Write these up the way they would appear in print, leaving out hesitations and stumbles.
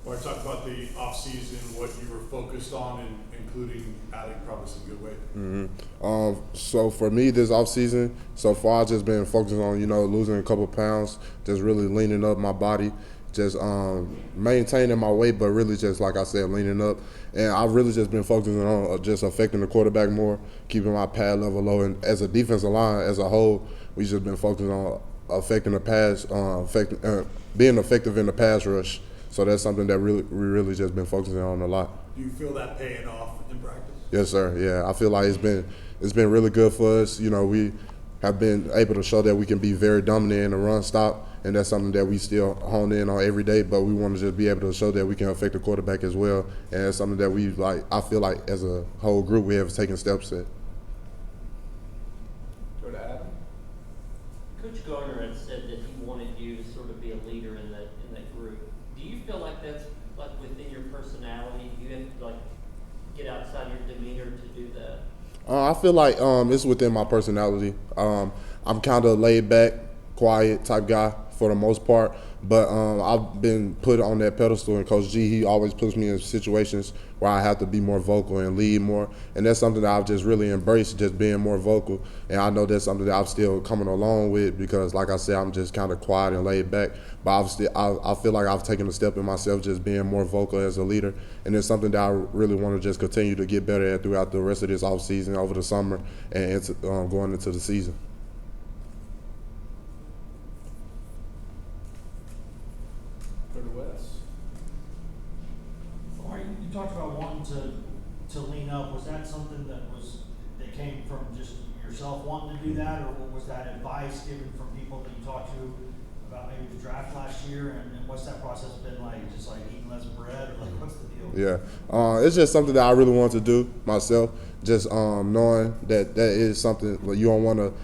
Or talk about the off season, what you were focused on, and including adding probably some good weight. So for me this off season, so far I've just been focusing on losing a couple pounds, just really leaning up my body, just maintaining my weight, but really just like I said, leaning up. And I've really just been focusing on just affecting the quarterback more, keeping my pad level low. And as a defensive line as a whole, we just been focusing on affecting the pass, being effective in the pass rush. So that's something that we really just been focusing on a lot. Do you feel that paying off in practice? Yes, sir. Yeah, I feel like it's been really good for us. We have been able to show that we can be very dominant in the run stop, and that's something that we still hone in on every day. But we want to just be able to show that we can affect the quarterback as well, and it's something that we like. I feel like as a whole group we have taken steps at. Go to Adam. Coach Garner had said that he wanted you to sort of be a leader in that group. Do you feel like that's like within your personality? Do you have to like get outside your demeanor to do that? I feel like it's within my personality. I'm kind of laid back, quiet type guy for the most part, but I've been put on that pedestal, and Coach G, he always puts me in situations where I have to be more vocal and lead more, and that's something that I've just really embraced, just being more vocal. And I know that's something that I'm still coming along with because, like I said, I'm just kind of quiet and laid back, but I feel like I've taken a step in myself just being more vocal as a leader, and it's something that I really want to just continue to get better at throughout the rest of this off season, over the summer, and going into the season. Go to Wes. Omari, you talked about wanting to lean up. Was that something that came from just yourself wanting to do that, or was that advice given from people that you talked to about maybe the draft last year? And what's that process been like? Just like eating less bread, or like what's the deal? Yeah, it's just something that I really want to do myself. Just knowing that is something like you don't want to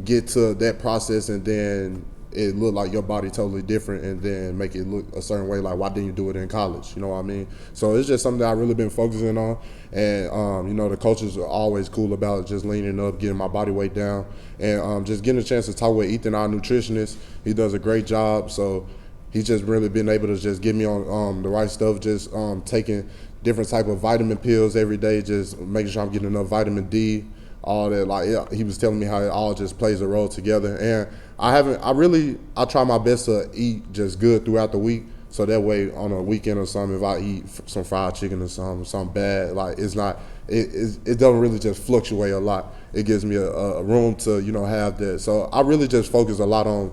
get to that process and then it look like your body totally different and then make it look a certain way. Like, why didn't you do it in college? You know what I mean? So it's just something that I've really been focusing on. And, the coaches are always cool about just leaning up, getting my body weight down, and just getting a chance to talk with Ethan, our nutritionist. He does a great job. So he's just really been able to just get me on the right stuff, just taking different type of vitamin pills every day, just making sure I'm getting enough vitamin D, all that. Like, yeah, he was telling me how it all just plays a role together. And I try my best to eat just good throughout the week. So that way on a weekend or something, if I eat some fried chicken or something bad, like it doesn't really just fluctuate a lot. It gives me a room to, have that. So I really just focus a lot on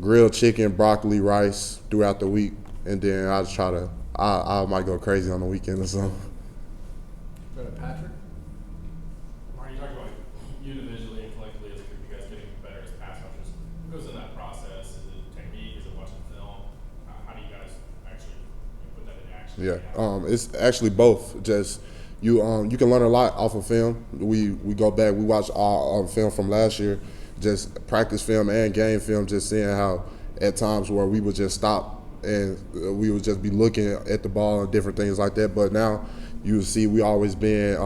grilled chicken, broccoli, rice throughout the week. And then I just I might go crazy on the weekend or something. Go to Patrick. Omari, you talked about you individually and collectively as a group, you guys getting better as pass rushers. What goes in that process? Is it technique? Is it watching film? How do you guys actually put that into action? Yeah, it's actually both. Just you can learn a lot off of film. We go back, we watch our film from last year, just practice film and game film, just seeing how at times where we would just stop and we would just be looking at the ball and different things like that. But now you see we always being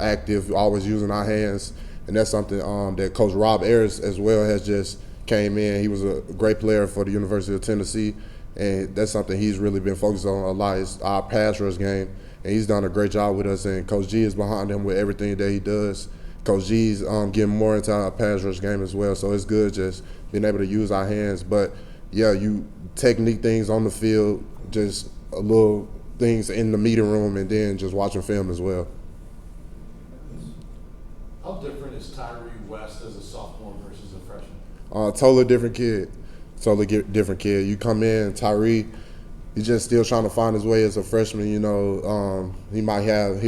active, always using our hands, and that's something that Coach Rob Ayers as well has just came in. He was a great player for the University of Tennessee, and that's something he's really been focused on a lot, is our pass rush game, and he's done a great job with us, and Coach G is behind him with everything that he does. Coach G's getting more into our pass rush game as well, so it's good just being able to use our hands. But yeah, you technique things on the field, just a little things in the meeting room, and then just watching film as well. How different is Tyree West as a sophomore versus a freshman? Totally different kid. Different kid. You come in, Tyree, he's just still trying to find his way as a freshman. He might have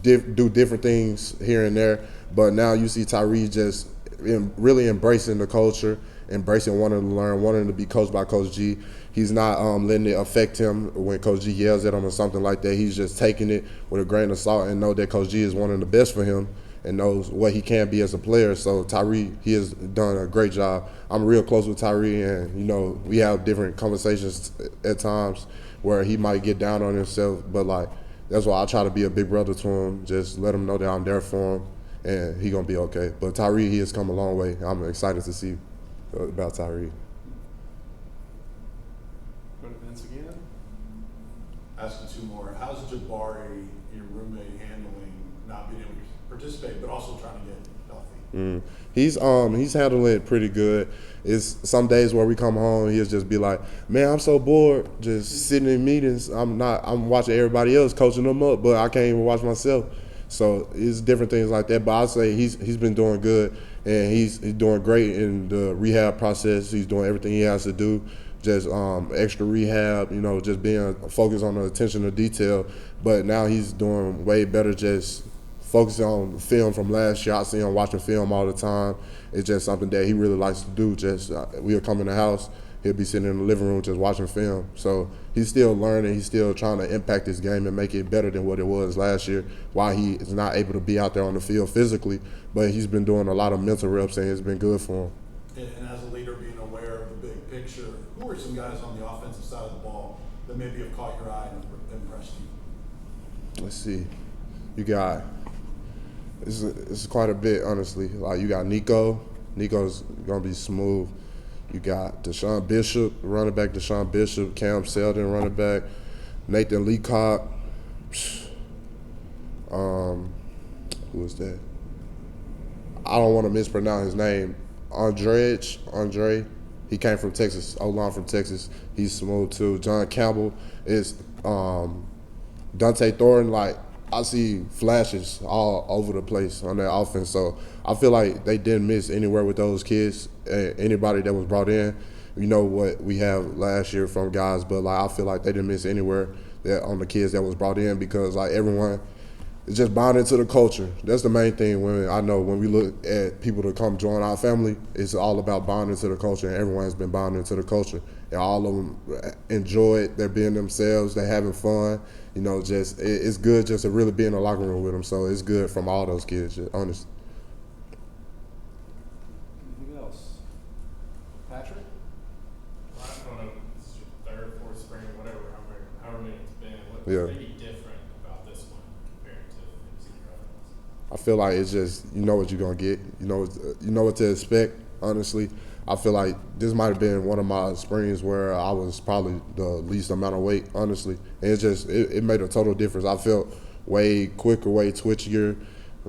do different things here and there, but now you see Tyree just really embracing the culture, embracing wanting to learn, wanting to be coached by Coach G. He's not letting it affect him when Coach G yells at him or something like that. He's just taking it with a grain of salt and know that Coach G is wanting the best for him and knows what he can be as a player. So Tyree, he has done a great job. I'm real close with Tyree, and we have different conversations at times where he might get down on himself, but that's why I try to be a big brother to him. Just let him know that I'm there for him, and he gonna be okay. But Tyree, he has come a long way. I'm excited to see about Tyree. Go to Vince again. ask you two more. How's Jabari, your roommate, handling not being able to participate, but also trying to get healthy? He's handling it pretty good. It's some days where we come home, he'll just be like, "Man, I'm so bored, just sitting in meetings. I'm watching everybody else coaching them up, but I can't even watch myself." So it's different things like that. But I'd say he's been doing good, and he's doing great in the rehab process. He's doing everything he has to do. Just extra rehab, just being focused on the attention to detail. But now he's doing way better, just focusing on film from last year. I see him watching film all the time. It's just something that he really likes to do. Just we'll come in the house, he'll be sitting in the living room just watching film. So he's still learning. He's still trying to impact his game and make it better than what it was last year. While he is not able to be out there on the field physically, but he's been doing a lot of mental reps, and it's been good for him. And as a leader, being aware of the big picture, who are some guys on the offensive side of the ball that maybe have caught your eye and impressed you? Let's see. You got it's quite a bit, honestly. Like you got Nico. Nico's gonna be smooth. You got Deshaun Bishop, running back. Deshaun Bishop, Cam Selden, running back. Nathan Leacock. Who was that? I don't want to mispronounce his name. Andre. He came from Texas. O-line from Texas. He's smooth too. John Campbell is Dante Thornton. Like I see flashes all over the place on that offense. So I feel like they didn't miss anywhere with those kids. Anybody that was brought in, what we have last year from guys, but like I feel like they didn't miss anywhere on the kids that was brought in because like everyone is just bonding to the culture. That's the main thing. When we look at people to come join our family, it's all about bonding to the culture, and everyone has been bonding to the culture. And all of them enjoy it. They're being themselves. They're having fun. It's good just to really be in the locker room with them. So it's good from all those kids, honestly. Anything else? Patrick? I don't know, this is your third, fourth spring, whatever, however many it's been. What's Yeah. maybe different about this one compared to the senior ones? I feel like it's just what you're gonna get. You know what to expect. Honestly, I feel like this might have been one of my springs where I was probably the least amount of weight. Honestly, and it made a total difference. I felt way quicker, way twitchier,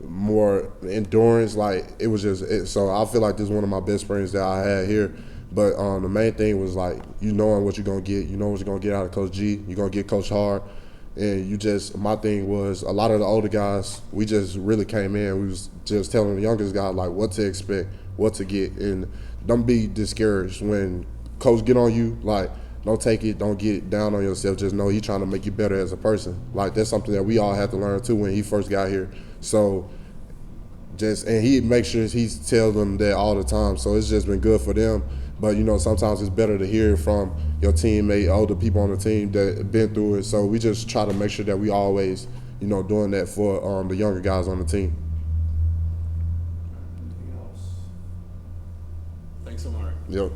more endurance. Like it was so I feel like this is one of my best springs that I had here. But the main thing was like knowing what you're gonna get. You know what you're gonna get out of Coach G. You're gonna get Coach Hard. And my thing was a lot of the older guys, we just really came in. We was just telling the youngest guys like what to expect, what to get, and don't be discouraged when coach get on you. Like don't take it, don't get down on yourself. Just know he's trying to make you better as a person. Like that's something that we all had to learn too when he first got here. So and he makes sure he tells them that all the time. So it's just been good for them. But sometimes it's better to hear from your teammate, older people on the team that have been through it. So we just try to make sure that we always, doing that for the younger guys on the team. Anything else? Thanks, Omari. Yep.